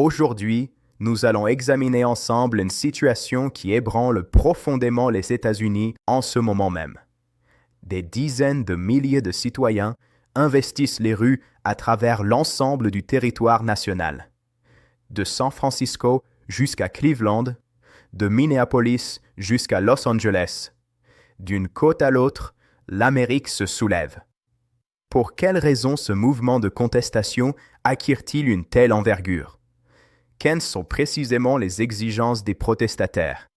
Aujourd'hui, nous allons examiner ensemble une situation qui ébranle profondément les États-Unis en ce moment même. Des dizaines de milliers de citoyens investissent les rues à travers l'ensemble du territoire national. De San Francisco jusqu'à Cleveland, de Minneapolis jusqu'à Los Angeles. D'une côte à l'autre, l'Amérique se soulève. Pour quelles raisons ce mouvement de contestation acquiert-il une telle envergure? Quelles sont précisément les exigences des protestataires?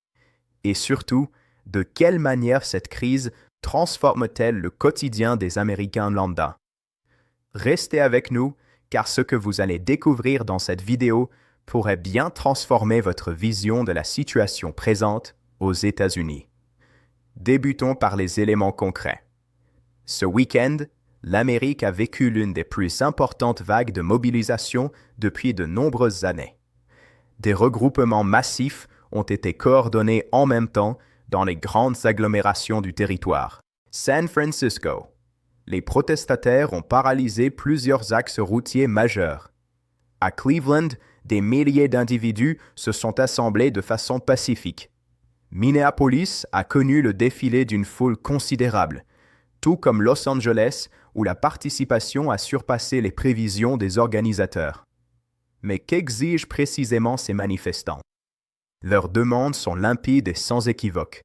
Et surtout, de quelle manière cette crise transforme-t-elle le quotidien des Américains lambda? Restez avec nous, car ce que vous allez découvrir dans cette vidéo pourrait bien transformer votre vision de la situation présente aux États-Unis. Débutons par les éléments concrets. Ce week-end, l'Amérique a vécu l'une des plus importantes vagues de mobilisation depuis de nombreuses années. Des regroupements massifs ont été coordonnés en même temps dans les grandes agglomérations du territoire. San Francisco. Les protestataires ont paralysé plusieurs axes routiers majeurs. À Cleveland, des milliers d'individus se sont assemblés de façon pacifique. Minneapolis a connu le défilé d'une foule considérable, tout comme Los Angeles, où la participation a surpassé les prévisions des organisateurs. Mais qu'exigent précisément ces manifestants? Leurs demandes sont limpides et sans équivoque.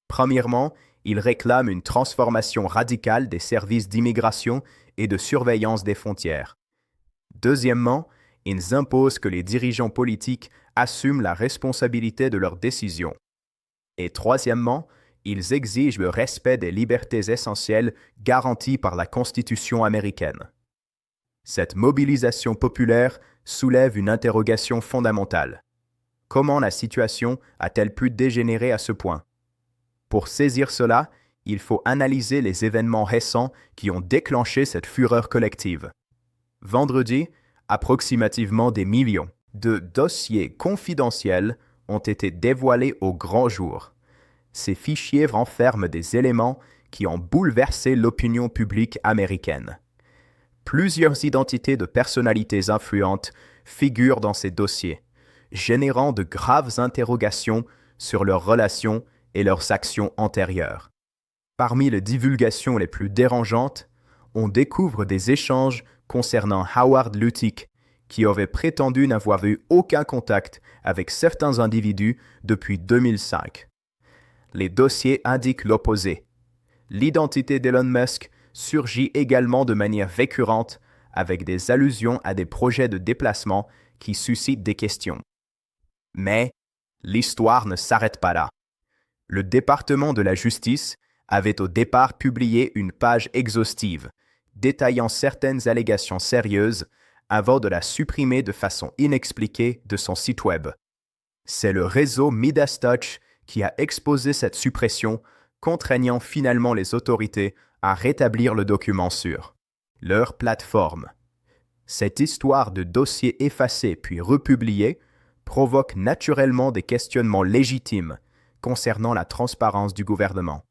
Premièrement, ils réclament une transformation radicale des services d'immigration et de surveillance des frontières. Deuxièmement, ils imposent que les dirigeants politiques assument la responsabilité de leurs décisions. Et troisièmement, ils exigent le respect des libertés essentielles garanties par la Constitution américaine. Cette mobilisation populaire soulève une interrogation fondamentale. Comment la situation a-t-elle pu dégénérer à ce point? Pour saisir cela, il faut analyser les événements récents qui ont déclenché cette fureur collective. Vendredi, approximativement des millions de dossiers confidentiels ont été dévoilés au grand jour. Ces fichiers renferment des éléments qui ont bouleversé l'opinion publique américaine. Plusieurs identités de personnalités influentes figurent dans ces dossiers, générant de graves interrogations sur leurs relations et leurs actions antérieures. Parmi les divulgations les plus dérangeantes, on découvre des échanges concernant Howard Luttick, qui aurait prétendu n'avoir eu aucun contact avec certains individus depuis 2005. Les dossiers indiquent l'opposé. L'identité d'Elon Musk surgit également de manière récurrente avec des allusions à des projets de déplacement qui suscitent des questions. Mais l'histoire ne s'arrête pas là. Le département de la justice avait au départ publié une page exhaustive détaillant certaines allégations sérieuses avant de la supprimer de façon inexpliquée de son site web. C'est le réseau Midas Touch qui a exposé cette suppression, contraignant finalement les autorités à rétablir le document sur leur plateforme. Cette histoire de dossiers effacés puis republiés provoque naturellement des questionnements légitimes concernant la transparence du gouvernement.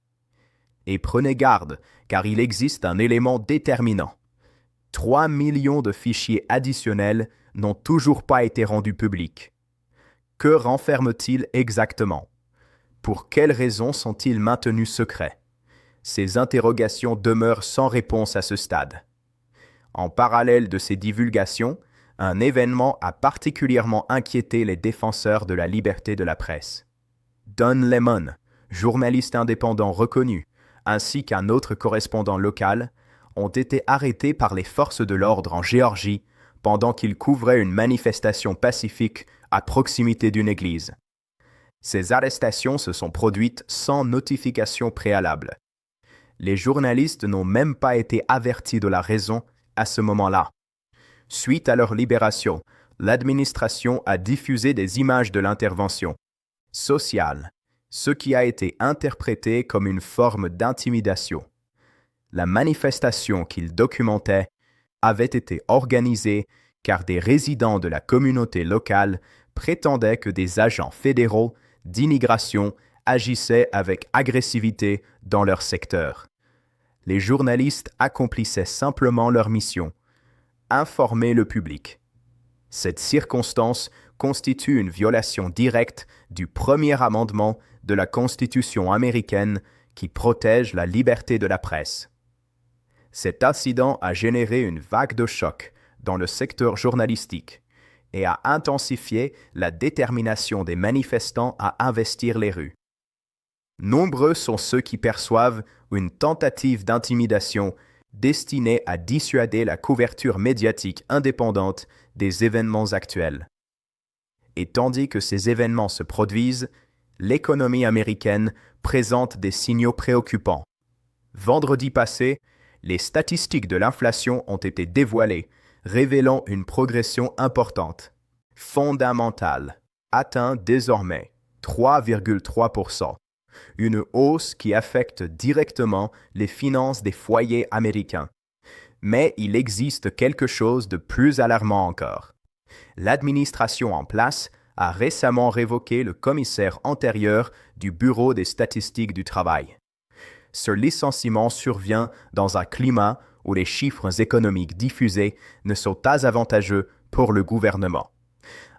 Et prenez garde, car il existe un élément déterminant. 3 millions de fichiers additionnels n'ont toujours pas été rendus publics. Que renferment-ils exactement? Pour quelles raisons sont-ils maintenus secrets? Ces interrogations demeurent sans réponse à ce stade. En parallèle de ces divulgations, un événement a particulièrement inquiété les défenseurs de la liberté de la presse. Don Lemon, journaliste indépendant reconnu, ainsi qu'un autre correspondant local, ont été arrêtés par les forces de l'ordre en Géorgie pendant qu'ils couvraient une manifestation pacifique à proximité d'une église. Ces arrestations se sont produites sans notification préalable. Les journalistes n'ont même pas été avertis de la raison à ce moment-là. Suite à leur libération, l'administration a diffusé des images de l'intervention sociale, ce qui a été interprété comme une forme d'intimidation. La manifestation qu'ils documentaient avait été organisée car des résidents de la communauté locale prétendaient que des agents fédéraux d'immigration agissaient avec agressivité dans leur secteur. Les journalistes accomplissaient simplement leur mission, informer le public. Cette circonstance constitue une violation directe du premier amendement de la Constitution américaine qui protège la liberté de la presse. Cet incident a généré une vague de choc dans le secteur journalistique et a intensifié la détermination des manifestants à investir les rues. Nombreux sont ceux qui perçoivent une tentative d'intimidation destinée à dissuader la couverture médiatique indépendante des événements actuels. Et tandis que ces événements se produisent, l'économie américaine présente des signaux préoccupants. Vendredi passé, les statistiques de l'inflation ont été dévoilées, révélant une progression importante, fondamentale, atteint désormais 3,3%, une hausse qui affecte directement les finances des foyers américains. Mais il existe quelque chose de plus alarmant encore. L'administration en place a récemment révoqué le commissaire antérieur du Bureau des statistiques du travail. Ce licenciement survient dans un climat où les chiffres économiques diffusés ne sont pas avantageux pour le gouvernement.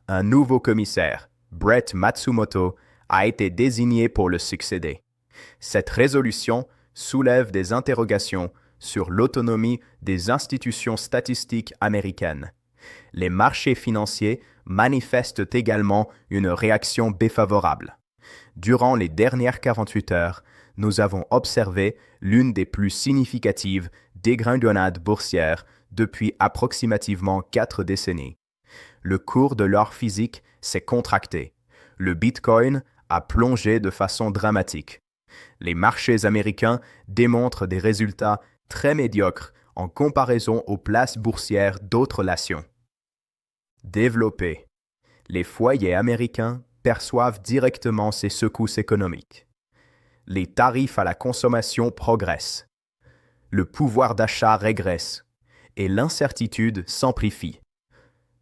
Un nouveau commissaire, Brett Matsumoto, a été désigné pour le succéder. Cette résolution soulève des interrogations sur l'autonomie des institutions statistiques américaines. Les marchés financiers manifestent également une réaction défavorable. Durant les dernières 48 heures, nous avons observé l'une des plus significatives dégringolades boursières depuis approximativement 4 décennies. Le cours de l'or physique s'est contracté. Le Bitcoin a plongé de façon dramatique. Les marchés américains démontrent des résultats très médiocres en comparaison aux places boursières d'autres nations. Développés. Les foyers américains perçoivent directement ces secousses économiques. Les tarifs à la consommation progressent. Le pouvoir d'achat régresse et l'incertitude s'amplifie.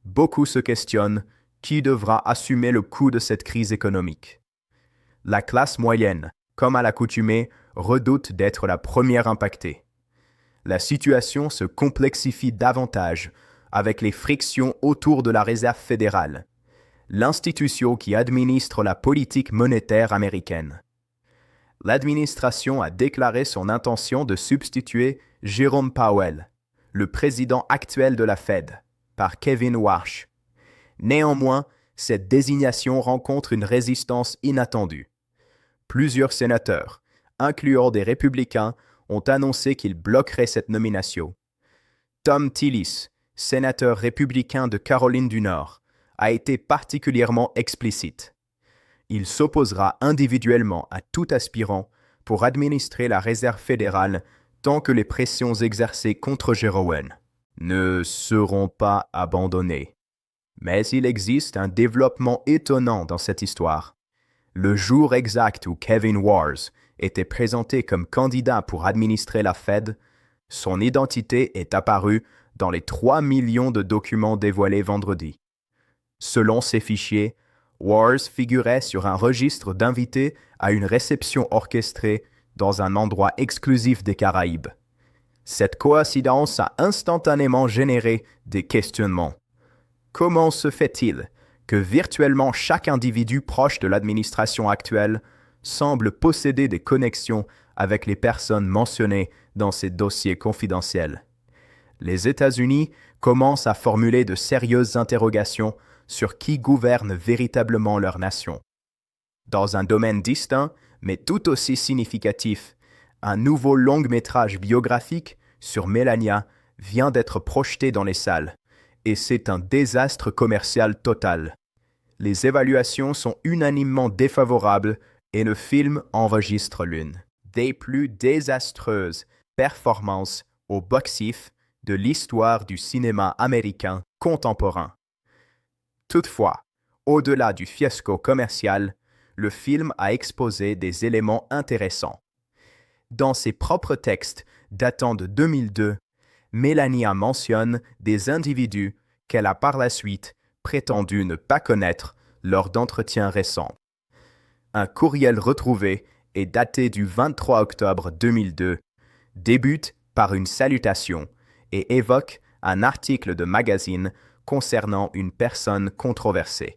Beaucoup se questionnent qui devra assumer le coût de cette crise économique. La classe moyenne, comme à l'accoutumée, redoute d'être la première impactée. La situation se complexifie davantage avec les frictions autour de la Réserve fédérale, l'institution qui administre la politique monétaire américaine. L'administration a déclaré son intention de substituer Jerome Powell, le président actuel de la Fed, par Kevin Warsh. Néanmoins, cette désignation rencontre une résistance inattendue. Plusieurs sénateurs, incluant des républicains, ont annoncé qu'ils bloqueraient cette nomination. Tom Tillis, sénateur républicain de Caroline du Nord, a été particulièrement explicite. Il s'opposera individuellement à tout aspirant pour administrer la Réserve fédérale tant que les pressions exercées contre Jerome ne seront pas abandonnées. Mais il existe un développement étonnant dans cette histoire. Le jour exact où Kevin Warsh était présenté comme candidat pour administrer la Fed, son identité est apparue dans les 3 millions de documents dévoilés vendredi. Selon ces fichiers, Warsh figurait sur un registre d'invités à une réception orchestrée dans un endroit exclusif des Caraïbes. Cette coïncidence a instantanément généré des questionnements. Comment se fait-il que virtuellement chaque individu proche de l'administration actuelle semble posséder des connexions avec les personnes mentionnées dans ces dossiers confidentiels? Les États-Unis commencent à formuler de sérieuses interrogations sur qui gouverne véritablement leur nation. Dans un domaine distinct, mais tout aussi significatif, un nouveau long-métrage biographique sur Melania vient d'être projeté dans les salles, et c'est un désastre commercial total. Les évaluations sont unanimement défavorables et le film enregistre l'une des plus désastreuses performances au box-office de l'histoire du cinéma américain contemporain. Toutefois, au-delà du fiasco commercial, le film a exposé des éléments intéressants. Dans ses propres textes datant de 2002, Melania mentionne des individus qu'elle a par la suite prétendu ne pas connaître lors d'entretiens récents. Un courriel retrouvé et daté du 23 octobre 2002 débute par une salutation et évoque un article de magazine concernant une personne controversée.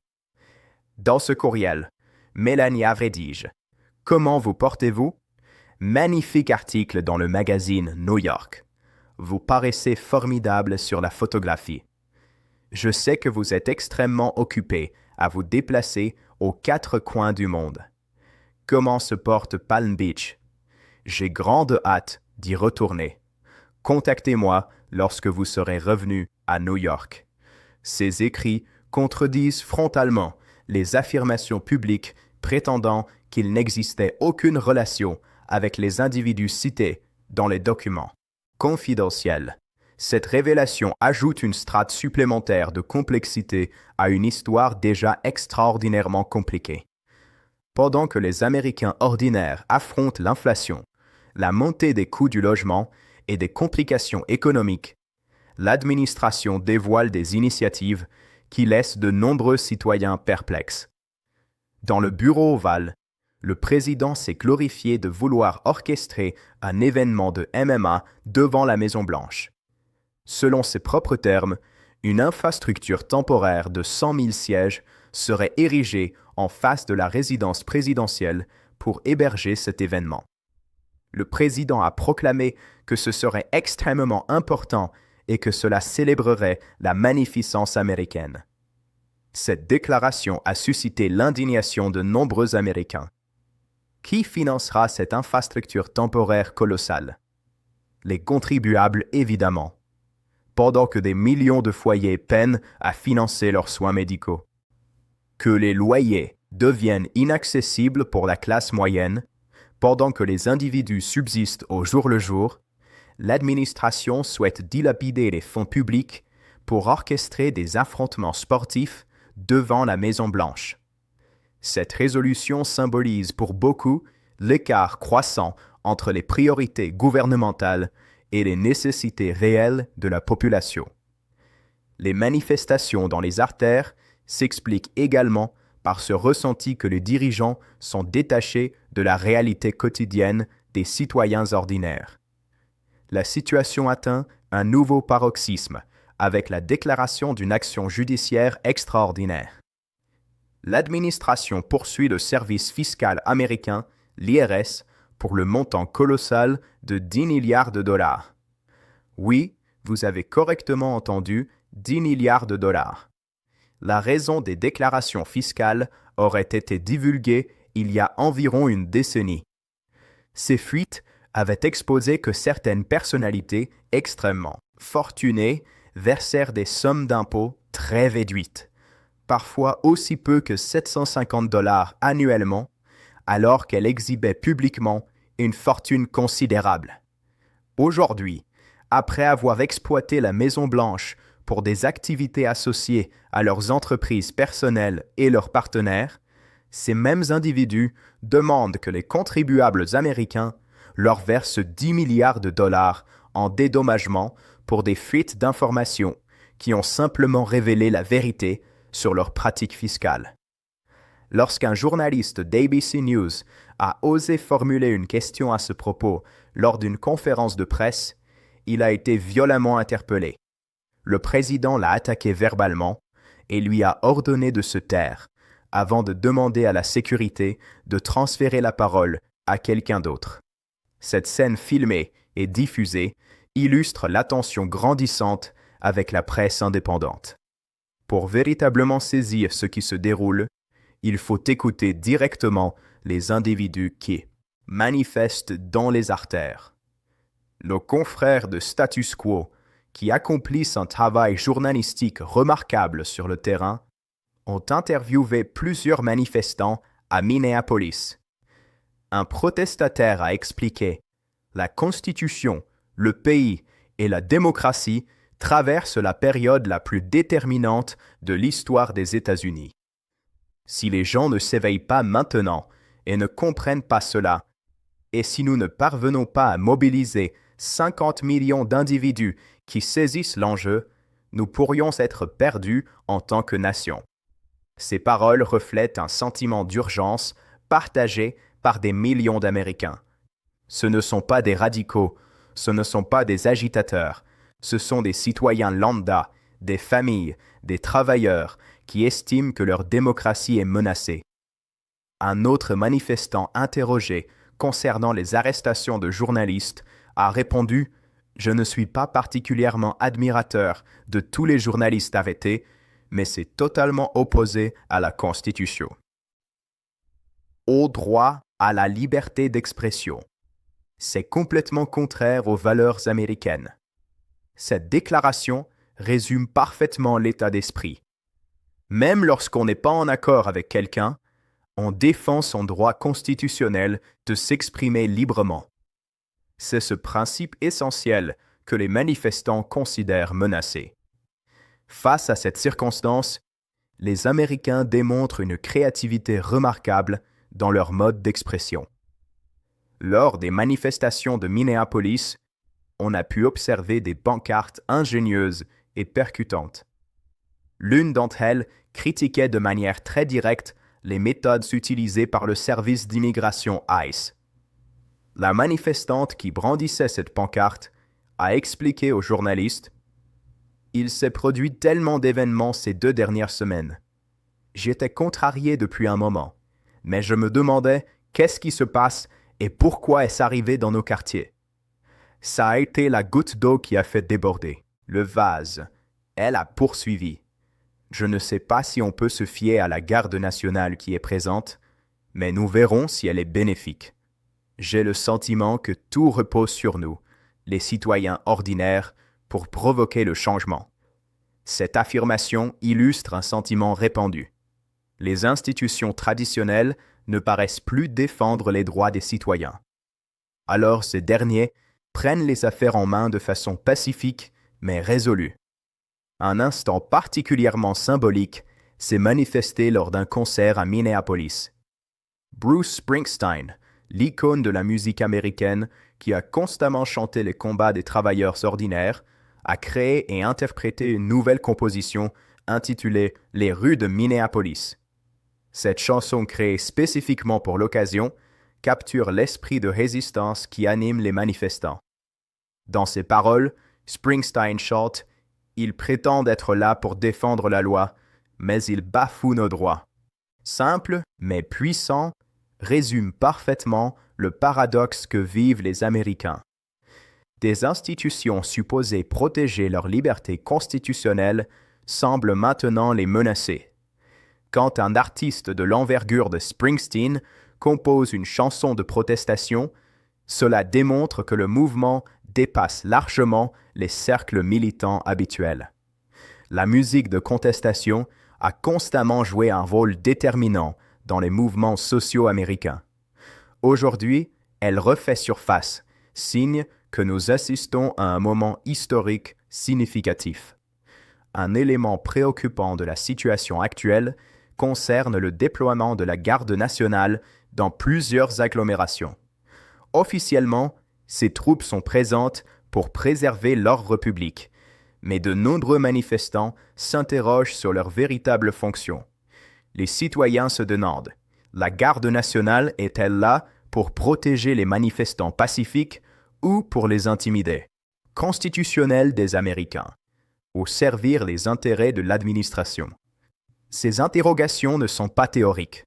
Dans ce courriel, Mélania rédige « Comment vous portez-vous » Magnifique article dans le magazine New York. Vous paraissez formidable sur la photographie. Je sais que vous êtes extrêmement occupé à vous déplacer aux 4 coins du monde. Comment se porte Palm Beach? J'ai grande hâte d'y retourner. Contactez-moi lorsque vous serez revenu à New York. Ces écrits contredisent frontalement les affirmations publiques prétendant qu'il n'existait aucune relation avec les individus cités dans les documents confidentiels. Cette révélation ajoute une strate supplémentaire de complexité à une histoire déjà extraordinairement compliquée. Pendant que les Américains ordinaires affrontent l'inflation, la montée des coûts du logement et des complications économiques, l'administration dévoile des initiatives qui laissent de nombreux citoyens perplexes. Dans le bureau ovale, le président s'est glorifié de vouloir orchestrer un événement de MMA devant la Maison-Blanche. Selon ses propres termes, une infrastructure temporaire de 100 000 sièges serait érigée en face de la résidence présidentielle pour héberger cet événement. Le président a proclamé que ce serait extrêmement important et que cela célébrerait la magnificence américaine. Cette déclaration a suscité l'indignation de nombreux Américains. Qui financera cette infrastructure temporaire colossale? Les contribuables, évidemment, pendant que des millions de foyers peinent à financer leurs soins médicaux. Que les loyers deviennent inaccessibles pour la classe moyenne, pendant que les individus subsistent au jour le jour, l'administration souhaite dilapider les fonds publics pour orchestrer des affrontements sportifs devant la Maison-Blanche. Cette résolution symbolise pour beaucoup l'écart croissant entre les priorités gouvernementales et les nécessités réelles de la population. Les manifestations dans les artères s'expliquent également par ce ressenti que les dirigeants sont détachés de la réalité quotidienne des citoyens ordinaires. La situation atteint un nouveau paroxysme avec la déclaration d'une action judiciaire extraordinaire. L'administration poursuit le service fiscal américain, l'IRS, pour le montant colossal de 10 milliards de dollars. Oui, vous avez correctement entendu 10 milliards de dollars. La raison des déclarations fiscales aurait été divulguée il y a environ une décennie. Ces fuites avaient exposé que certaines personnalités extrêmement fortunées versèrent des sommes d'impôts très réduites, parfois aussi peu que 750 $ annuellement, alors qu'elles exhibaient publiquement une fortune considérable. Aujourd'hui, après avoir exploité la Maison-Blanche pour des activités associées à leurs entreprises personnelles et leurs partenaires, ces mêmes individus demandent que les contribuables américains leur versent 10 milliards de dollars en dédommagement pour des fuites d'informations qui ont simplement révélé la vérité sur leurs pratiques fiscales. Lorsqu'un journaliste d'ABC News a osé formuler une question à ce propos lors d'une conférence de presse, il a été violemment interpellé. Le président l'a attaqué verbalement et lui a ordonné de se taire avant de demander à la sécurité de transférer la parole à quelqu'un d'autre. Cette scène filmée et diffusée illustre l'attention grandissante avec la presse indépendante. Pour véritablement saisir ce qui se déroule, il faut écouter directement les individus qui manifestent dans les artères. Nos confrères de Status Quo, qui accomplissent un travail journalistique remarquable sur le terrain, ont interviewé plusieurs manifestants à Minneapolis. Un protestataire a expliqué « La Constitution, le pays et la démocratie traversent la période la plus déterminante de l'histoire des États-Unis. Si les gens ne s'éveillent pas maintenant et ne comprennent pas cela, et si nous ne parvenons pas à mobiliser 50 millions d'individus qui saisissent l'enjeu, nous pourrions être perdus en tant que nation. » Ces paroles reflètent un sentiment d'urgence partagé par des millions d'Américains. Ce ne sont pas des radicaux, ce ne sont pas des agitateurs, ce sont des citoyens lambda, des familles, des travailleurs qui estiment que leur démocratie est menacée. Un autre manifestant interrogé concernant les arrestations de journalistes a répondu « Je ne suis pas particulièrement admirateur de tous les journalistes arrêtés, mais c'est totalement opposé à la Constitution. » Au droit à la liberté d'expression. C'est complètement contraire aux valeurs américaines. Cette déclaration résume parfaitement l'état d'esprit. Même lorsqu'on n'est pas en accord avec quelqu'un, on défend son droit constitutionnel de s'exprimer librement. C'est ce principe essentiel que les manifestants considèrent menacé. Face à cette circonstance, les Américains démontrent une créativité remarquable dans leur mode d'expression. Lors des manifestations de Minneapolis, on a pu observer des pancartes ingénieuses et percutantes. L'une d'entre elles critiquait de manière très directe les méthodes utilisées par le service d'immigration ICE. La manifestante qui brandissait cette pancarte a expliqué aux journalistes « Il s'est produit tellement d'événements ces 2 dernières semaines. J'étais contrarié depuis un moment, mais je me demandais qu'est-ce qui se passe et pourquoi est-ce arrivé dans nos quartiers. Ça a été la goutte d'eau qui a fait déborder le vase. Elle a poursuivi. Je ne sais pas si on peut se fier à la garde nationale qui est présente, mais nous verrons si elle est bénéfique. J'ai le sentiment que tout repose sur nous, les citoyens ordinaires, pour provoquer le changement. » Cette affirmation illustre un sentiment répandu. Les institutions traditionnelles ne paraissent plus défendre les droits des citoyens. Alors ces derniers prennent les affaires en main de façon pacifique mais résolue. Un instant particulièrement symbolique s'est manifesté lors d'un concert à Minneapolis. Bruce Springsteen, l'icône de la musique américaine qui a constamment chanté les combats des travailleurs ordinaires, a créé et interprété une nouvelle composition intitulée « Les rues de Minneapolis ». Cette chanson créée spécifiquement pour l'occasion capture l'esprit de résistance qui anime les manifestants. Dans ses paroles, Springsteen chante « Ils prétendent être là pour défendre la loi, mais ils bafouent nos droits ». Simple, mais puissant, résume parfaitement le paradoxe que vivent les Américains. Des institutions supposées protéger leur liberté constitutionnelle semblent maintenant les menacer. Quand un artiste de l'envergure de Springsteen compose une chanson de protestation, cela démontre que le mouvement dépasse largement les cercles militants habituels. La musique de contestation a constamment joué un rôle déterminant dans les mouvements sociaux américains. Aujourd'hui, elle refait surface, signe que nous assistons à un moment historique significatif. Un élément préoccupant de la situation actuelle concerne le déploiement de la garde nationale dans plusieurs agglomérations. Officiellement, ces troupes sont présentes pour préserver l'ordre public, mais de nombreux manifestants s'interrogent sur leur véritable fonction. Les citoyens se demandent, la garde nationale est-elle là pour protéger les manifestants pacifiques ou pour les intimider? Constitutionnel des Américains, ou servir les intérêts de l'administration? Ces interrogations ne sont pas théoriques.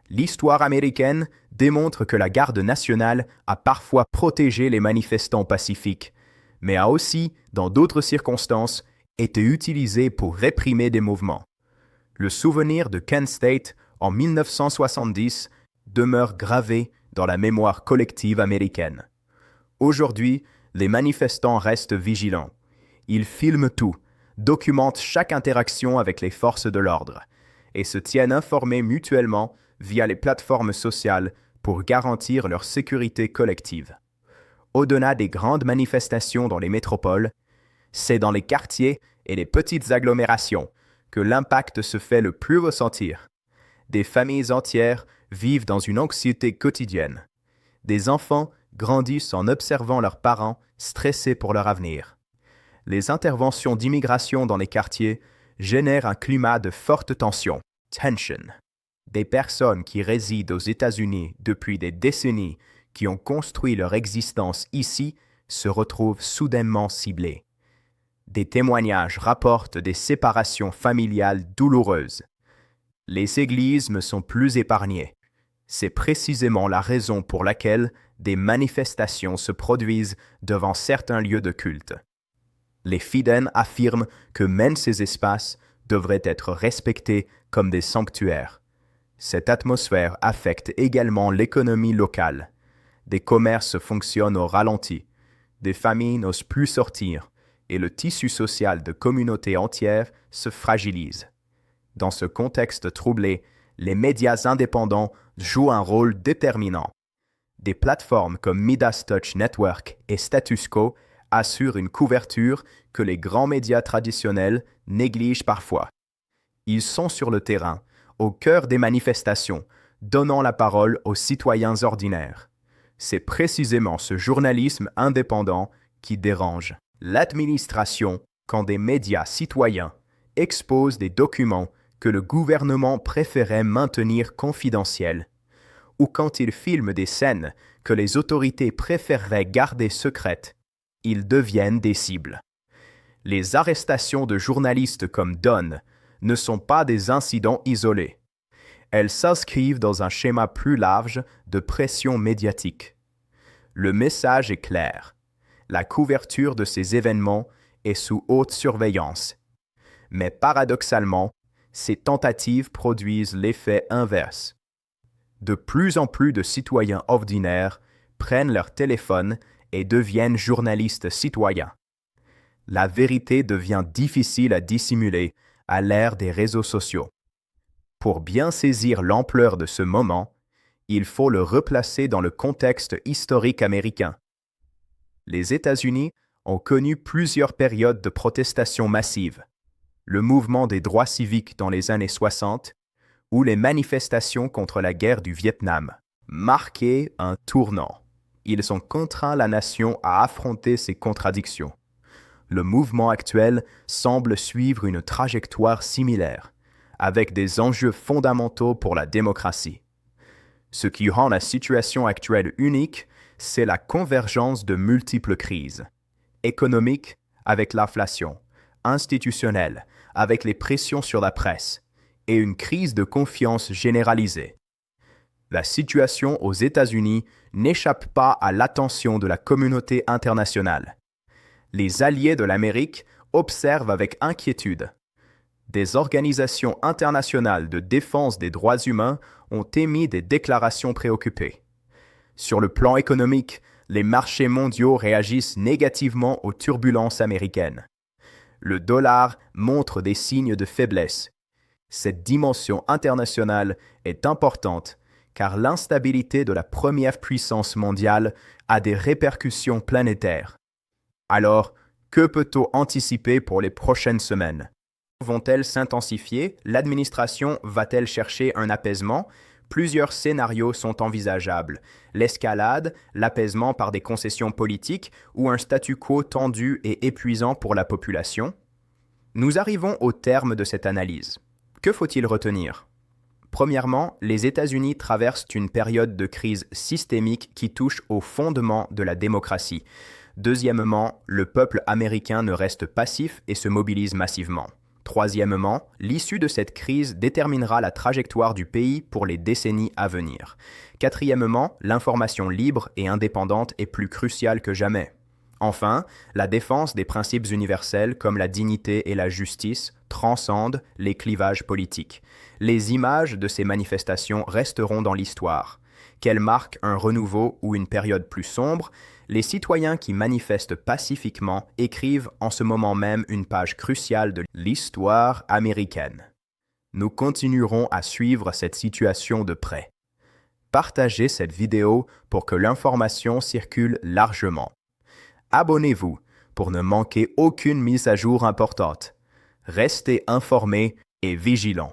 L'histoire américaine démontre que la garde nationale a parfois protégé les manifestants pacifiques, mais a aussi, dans d'autres circonstances, été utilisée pour réprimer des mouvements. Le souvenir de Kent State en 1970 demeure gravé dans la mémoire collective américaine. Aujourd'hui, les manifestants restent vigilants. Ils filment tout, documentent chaque interaction avec les forces de l'ordre et se tiennent informés mutuellement via les plateformes sociales pour garantir leur sécurité collective. Au-delà des grandes manifestations dans les métropoles, c'est dans les quartiers et les petites agglomérations que l'impact se fait le plus ressentir. Des familles entières vivent dans une anxiété quotidienne. Des enfants grandissent en observant leurs parents stressés pour leur avenir. Les interventions d'immigration dans les quartiers génèrent un climat de forte tension, tension. Des personnes qui résident aux États-Unis depuis des décennies, qui ont construit leur existence ici, se retrouvent soudainement ciblées. Des témoignages rapportent des séparations familiales douloureuses. Les églises ne sont plus épargnées. C'est précisément la raison pour laquelle des manifestations se produisent devant certains lieux de culte. Les fidèles affirment que même ces espaces devraient être respectés comme des sanctuaires. Cette atmosphère affecte également l'économie locale. Des commerces fonctionnent au ralenti, des familles n'osent plus sortir et le tissu social de communautés entières se fragilise. Dans ce contexte troublé, les médias indépendants jouent un rôle déterminant. Des plateformes comme Midas Touch Network et Status Quo assurent une couverture que les grands médias traditionnels négligent parfois. Ils sont sur le terrain, au cœur des manifestations, donnant la parole aux citoyens ordinaires. C'est précisément ce journalisme indépendant qui dérange l'administration quand des médias citoyens exposent des documents que le gouvernement préférait maintenir confidentiels, ou quand ils filment des scènes que les autorités préféreraient garder secrètes, ils deviennent des cibles. Les arrestations de journalistes comme Don ne sont pas des incidents isolés. Elles s'inscrivent dans un schéma plus large de pression médiatique. Le message est clair. La couverture de ces événements est sous haute surveillance. Mais paradoxalement, ces tentatives produisent l'effet inverse. De plus en plus de citoyens ordinaires prennent leur téléphone et deviennent journalistes citoyens. La vérité devient difficile à dissimuler à l'ère des réseaux sociaux. Pour bien saisir l'ampleur de ce moment, il faut le replacer dans le contexte historique américain. Les États-Unis ont connu plusieurs périodes de protestation massive. Le mouvement des droits civiques dans les années 60 ou les manifestations contre la guerre du Vietnam marquaient un tournant. Ils ont contraint la nation à affronter ces contradictions. Le mouvement actuel semble suivre une trajectoire similaire, avec des enjeux fondamentaux pour la démocratie. Ce qui rend la situation actuelle unique, c'est la convergence de multiples crises. Économique, avec l'inflation, institutionnelle, avec les pressions sur la presse, et une crise de confiance généralisée. La situation aux États-Unis n'échappe pas à l'attention de la communauté internationale. Les alliés de l'Amérique observent avec inquiétude. Des organisations internationales de défense des droits humains ont émis des déclarations préoccupées. Sur le plan économique, les marchés mondiaux réagissent négativement aux turbulences américaines. Le dollar montre des signes de faiblesse. Cette dimension internationale est importante car l'instabilité de la première puissance mondiale a des répercussions planétaires. Alors, que peut-on anticiper pour les prochaines semaines? Vont-elles s'intensifier? L'administration va-t-elle chercher un apaisement? Plusieurs scénarios sont envisageables. L'escalade, l'apaisement par des concessions politiques ou un statu quo tendu et épuisant pour la population. Nous arrivons au terme de cette analyse. Que faut-il retenir? Premièrement, les États-Unis traversent une période de crise systémique qui touche au fondement de la démocratie. Deuxièmement, le peuple américain ne reste passif et se mobilise massivement. Troisièmement, l'issue de cette crise déterminera la trajectoire du pays pour les décennies à venir. Quatrièmement, l'information libre et indépendante est plus cruciale que jamais. Enfin, la défense des principes universels comme la dignité et la justice transcendent les clivages politiques. Les images de ces manifestations resteront dans l'histoire. Qu'elles marquent un renouveau ou une période plus sombre, les citoyens qui manifestent pacifiquement écrivent en ce moment même une page cruciale de l'histoire américaine. Nous continuerons à suivre cette situation de près. Partagez cette vidéo pour que l'information circule largement. Abonnez-vous pour ne manquer aucune mise à jour importante. Restez informés et vigilants.